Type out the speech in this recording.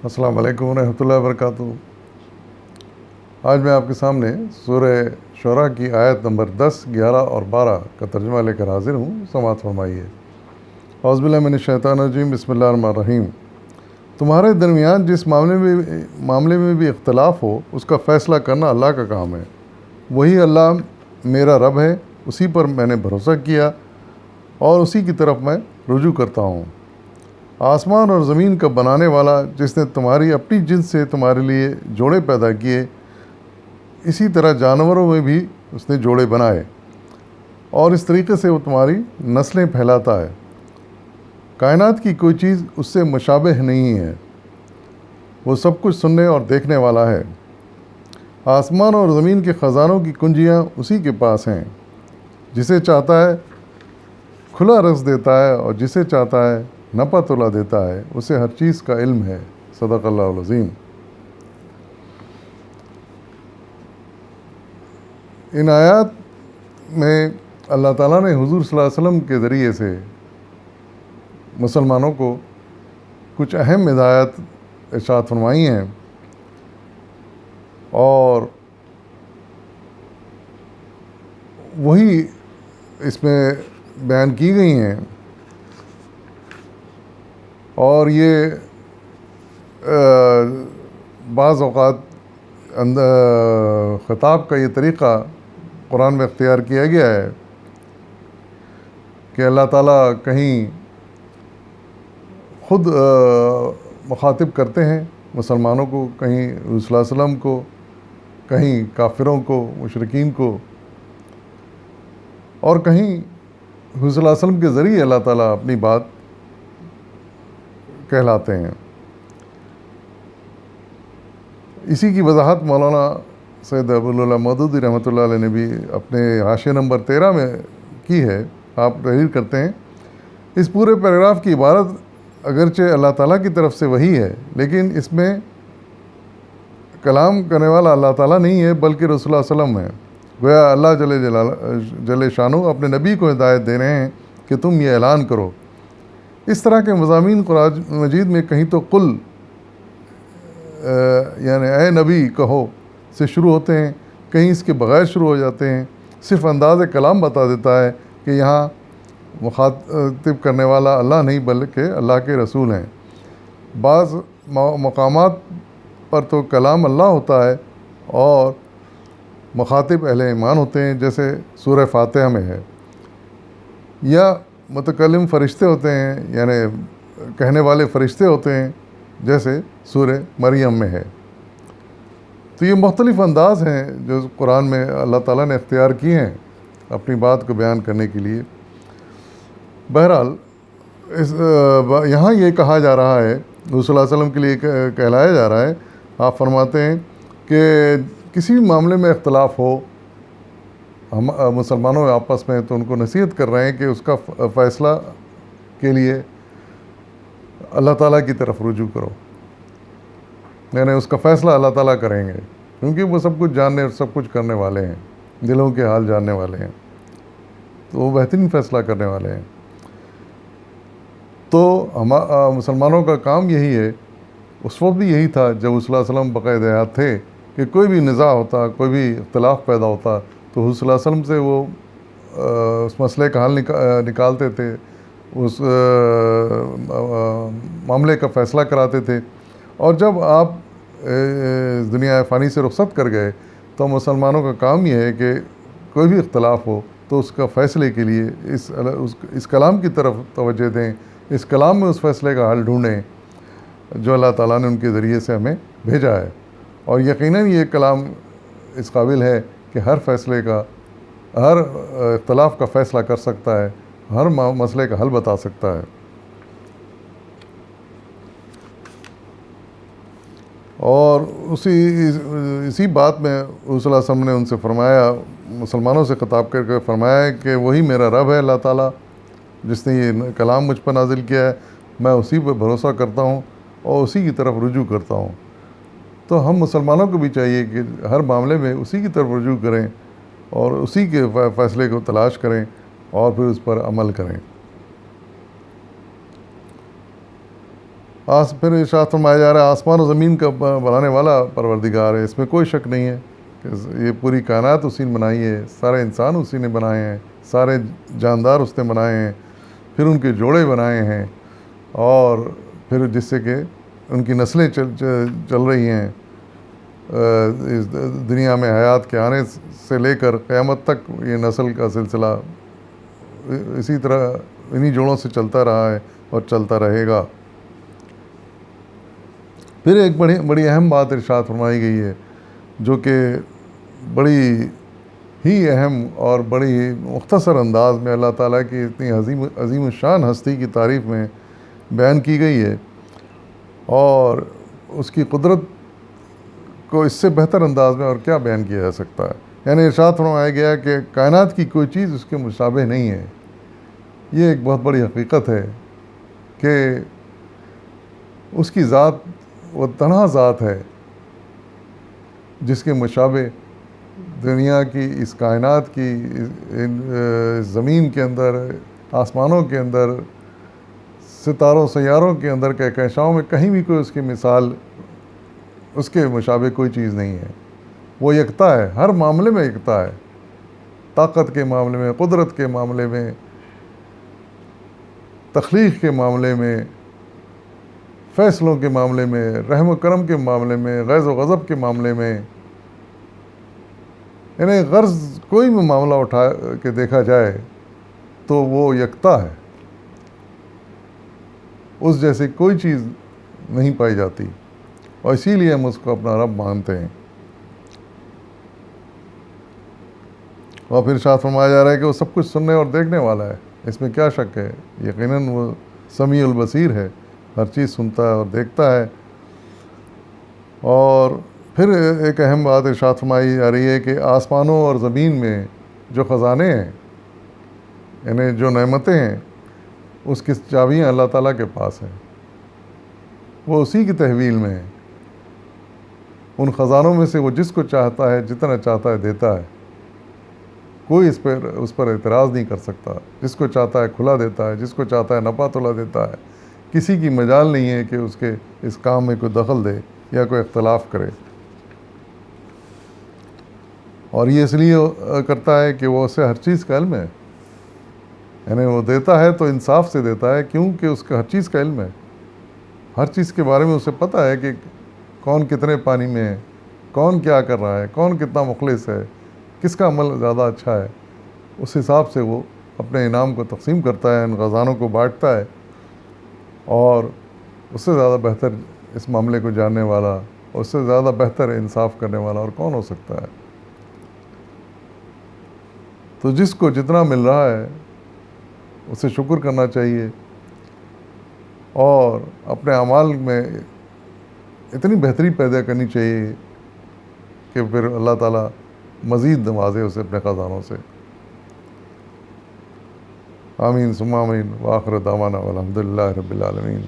السلام علیکم ورحمۃ اللہ وبرکاتہ۔ آج میں آپ کے سامنے سورہ شعراء کی آیت نمبر 10، 11 اور 12 کا ترجمہ لے کر حاضر ہوں۔ سماعت فرمائیے۔ اعوذ باللہ من الشیطان الرجیم، بسم اللہ الرحمن الرحیم۔ تمہارے درمیان جس معاملے میں بھی اختلاف ہو، اس کا فیصلہ کرنا اللہ کا کام ہے۔ وہی اللہ میرا رب ہے، اسی پر میں نے بھروسہ کیا اور اسی کی طرف میں رجوع کرتا ہوں۔ آسمان اور زمین کا بنانے والا، جس نے تمہاری اپنی جنس سے تمہارے لیے جوڑے پیدا کیے، اسی طرح جانوروں میں بھی اس نے جوڑے بنائے، اور اس طریقے سے وہ تمہاری نسلیں پھیلاتا ہے۔ کائنات کی کوئی چیز اس سے مشابہ نہیں ہے، وہ سب کچھ سننے اور دیکھنے والا ہے۔ آسمان اور زمین کے خزانوں کی کنجیاں اسی کے پاس ہیں، جسے چاہتا ہے کھلا رزق دیتا ہے اور جسے چاہتا ہے نپا تلا دیتا ہے، اسے ہر چیز کا علم ہے۔ صدق اللہ العظیم۔ ان آیات میں اللہ تعالیٰ نے حضور صلی اللہ علیہ وسلم کے ذریعے سے مسلمانوں کو کچھ اہم ہدایات ارشاد فرمائی ہیں، اور وہی اس میں بیان کی گئی ہیں، اور یہ بعض اوقات خطاب کا یہ طریقہ قرآن میں اختیار کیا گیا ہے کہ اللہ تعالیٰ کہیں خود مخاطب کرتے ہیں مسلمانوں کو، کہیں رسول صلی اللہ علیہ وسلم کو، کہیں کافروں کو، مشرکین کو، اور کہیں حضور صلی اللہ علیہ وسلم کے ذریعے اللہ تعالیٰ اپنی بات کہلاتے ہیں۔ اسی کی وضاحت مولانا سید ابوالعلا مودودی رحمۃ اللہ علیہ نے بھی اپنے حاشیہ نمبر 13 میں کی ہے۔ آپ تحریر کرتے ہیں، اس پورے پیراگراف کی عبارت اگرچہ اللہ تعالیٰ کی طرف سے وحی ہے، لیکن اس میں کلام کرنے والا اللہ تعالیٰ نہیں ہے بلکہ رسول اللہ علیہ وسلم ہے۔ گویا اللہ جل شانہ اپنے نبی کو ہدایت دے رہے ہیں کہ تم یہ اعلان کرو۔ اس طرح کے مضامین قرآن مجید میں کہیں تو قل یعنی اے نبی کہو سے شروع ہوتے ہیں، کہیں اس کے بغیر شروع ہو جاتے ہیں۔ صرف انداز کلام بتا دیتا ہے کہ یہاں مخاطب کرنے والا اللہ نہیں بلکہ اللہ کے رسول ہیں۔ بعض مقامات پر تو کلام اللہ ہوتا ہے اور مخاطب اہل ایمان ہوتے ہیں، جیسے سورہ فاتحہ میں ہے، یا متکلم فرشتے ہوتے ہیں، یعنی کہنے والے فرشتے ہوتے ہیں، جیسے سورہ مریم میں ہے۔ تو یہ مختلف انداز ہیں جو قرآن میں اللہ تعالیٰ نے اختیار کیے ہیں اپنی بات کو بیان کرنے کے لیے۔ بہرحال یہاں یہ کہا جا رہا ہے، رسول صلی اللہ علیہ وسلم کے لیے کہلایا جا رہا ہے، آپ فرماتے ہیں کہ کسی بھی معاملے میں اختلاف ہو ہم مسلمانوں آپس میں، تو ان کو نصیحت کر رہے ہیں کہ اس کا فیصلہ کے لیے اللہ تعالیٰ کی طرف رجوع کرو، یعنی اس کا فیصلہ اللہ تعالیٰ کریں گے، کیونکہ وہ سب کچھ جاننے اور سب کچھ کرنے والے ہیں، دلوں کے حال جاننے والے ہیں، تو وہ بہترین فیصلہ کرنے والے ہیں۔ تو مسلمانوں کا کام یہی ہے، اس وقت بھی یہی تھا جب صلی اللہ علیہ وسلم بقائد حیات تھے، کہ کوئی بھی نزاع ہوتا، کوئی بھی اختلاف پیدا ہوتا، تو حضور صلی اللہ علیہ وسلم سے وہ اس مسئلے کا حل نکالتے تھے، اس معاملے کا فیصلہ کراتے تھے۔ اور جب آپ دنیا فانی سے رخصت کر گئے تو مسلمانوں کا کام یہ ہے کہ کوئی بھی اختلاف ہو تو اس کا فیصلے کے لیے اس کلام کی طرف توجہ دیں، اس کلام میں اس فیصلے کا حل ڈھونڈیں جو اللہ تعالیٰ نے ان کے ذریعے سے ہمیں بھیجا ہے۔ اور یقیناً یہ کلام اس قابل ہے کہ ہر فیصلے کا، ہر اختلاف کا فیصلہ کر سکتا ہے، ہر مسئلے کا حل بتا سکتا ہے۔ اور اسی بات میں رسول صلی اللہ علیہ وسلم نے ان سے فرمایا، مسلمانوں سے خطاب کر کے فرمایا کہ وہی میرا رب ہے اللہ تعالیٰ، جس نے یہ کلام مجھ پر نازل کیا ہے، میں اسی پہ بھروسہ کرتا ہوں اور اسی کی طرف رجوع کرتا ہوں۔ تو ہم مسلمانوں کو بھی چاہیے کہ ہر معاملے میں اسی کی طرف رجوع کریں اور اسی کے فیصلے کو تلاش کریں اور پھر اس پر عمل کریں۔ پھر ارشاد فرمایا جا رہا ہے آسمان و زمین کا بنانے والا پروردگار ہے، اس میں کوئی شک نہیں ہے کہ یہ پوری کائنات اسی نے بنائی ہے، سارے انسان اسی نے بنائے ہیں، سارے جاندار اس نے بنائے ہیں، پھر ان کے جوڑے بنائے ہیں، اور پھر جس سے کہ ان کی نسلیں چل رہی ہیں اس دنیا میں حیات کے آنے سے لے کر قیامت تک یہ نسل کا سلسلہ اسی طرح انہی جوڑوں سے چلتا رہا ہے اور چلتا رہے گا۔ پھر ایک بڑی اہم بات ارشاد فرمائی گئی ہے جو کہ بڑی ہی اہم اور بڑی ہی مختصر انداز میں اللہ تعالیٰ کی اتنی عظیم الشان ہستی کی تعریف میں بیان کی گئی ہے، اور اس کی قدرت کو اس سے بہتر انداز میں اور کیا بیان کیا جا سکتا ہے۔ یعنی ارشاد فرمایا گیا کہ کائنات کی کوئی چیز اس کے مشابہ نہیں ہے۔ یہ ایک بہت بڑی حقیقت ہے کہ اس کی ذات وہ تنہا ذات ہے جس کے مشابہ دنیا کی، اس کائنات کی، زمین کے اندر، آسمانوں کے اندر، ستاروں سیاروں کے اندر، کہکشاؤں میں کہیں بھی کوئی اس کی مثال، اس کے مشابہ کوئی چیز نہیں ہے۔ وہ یکتا ہے، ہر معاملے میں یکتا ہے، طاقت کے معاملے میں، قدرت کے معاملے میں، تخلیق کے معاملے میں، فیصلوں کے معاملے میں، رحم و کرم کے معاملے میں، غیظ و غضب کے معاملے میں، یعنی غرض کوئی بھی معاملہ اٹھا کے دیکھا جائے تو وہ یکتا ہے، اس جیسی کوئی چیز نہیں پائی جاتی، اور اسی لیے ہم اس کو اپنا رب مانتے ہیں۔ اور پھر ارشاد فرمایا جا رہا ہے کہ وہ سب کچھ سننے اور دیکھنے والا ہے، اس میں کیا شک ہے؟ یقیناً وہ سمیع البصیر ہے، ہر چیز سنتا ہے اور دیکھتا ہے۔ اور پھر ایک اہم بات ارشاد فرمائی جا رہی ہے کہ آسمانوں اور زمین میں جو خزانے ہیں، یعنی جو نعمتیں ہیں، اس کی چابیاں اللہ تعالیٰ کے پاس ہیں، وہ اسی کی تحویل میں ہیں۔ ان خزانوں میں سے وہ جس کو چاہتا ہے، جتنا چاہتا ہے دیتا ہے، کوئی اس پر اعتراض نہیں کر سکتا۔ جس کو چاہتا ہے کھلا دیتا ہے، جس کو چاہتا ہے نپا تلا دیتا ہے، کسی کی مجال نہیں ہے کہ اس کے اس کام میں کوئی دخل دے یا کوئی اختلاف کرے۔ اور یہ اس لیے کرتا ہے کہ وہ اسے ہر چیز کا علم ہے، یعنی وہ دیتا ہے تو انصاف سے دیتا ہے، کیونکہ اس کا ہر چیز کا علم ہے، ہر چیز کے بارے میں اسے پتہ ہے کہ کون کتنے پانی میں ہے، کون کیا کر رہا ہے، کون کتنا مخلص ہے، کس کا عمل زیادہ اچھا ہے۔ اس حساب سے وہ اپنے انعام کو تقسیم کرتا ہے، ان خزانوں کو بانٹتا ہے، اور اس سے زیادہ بہتر اس معاملے کو جاننے والا، اس سے زیادہ بہتر انصاف کرنے والا اور کون ہو سکتا ہے؟ تو جس کو جتنا مل رہا ہے اسے شکر کرنا چاہیے، اور اپنے اعمال میں اتنی بہتری پیدا کرنی چاہیے کہ پھر اللہ تعالیٰ مزید نوازے اسے اپنے خزانوں سے۔ آمین ثم آمین، وآخر دعوانا والحمد للہ رب العالمین۔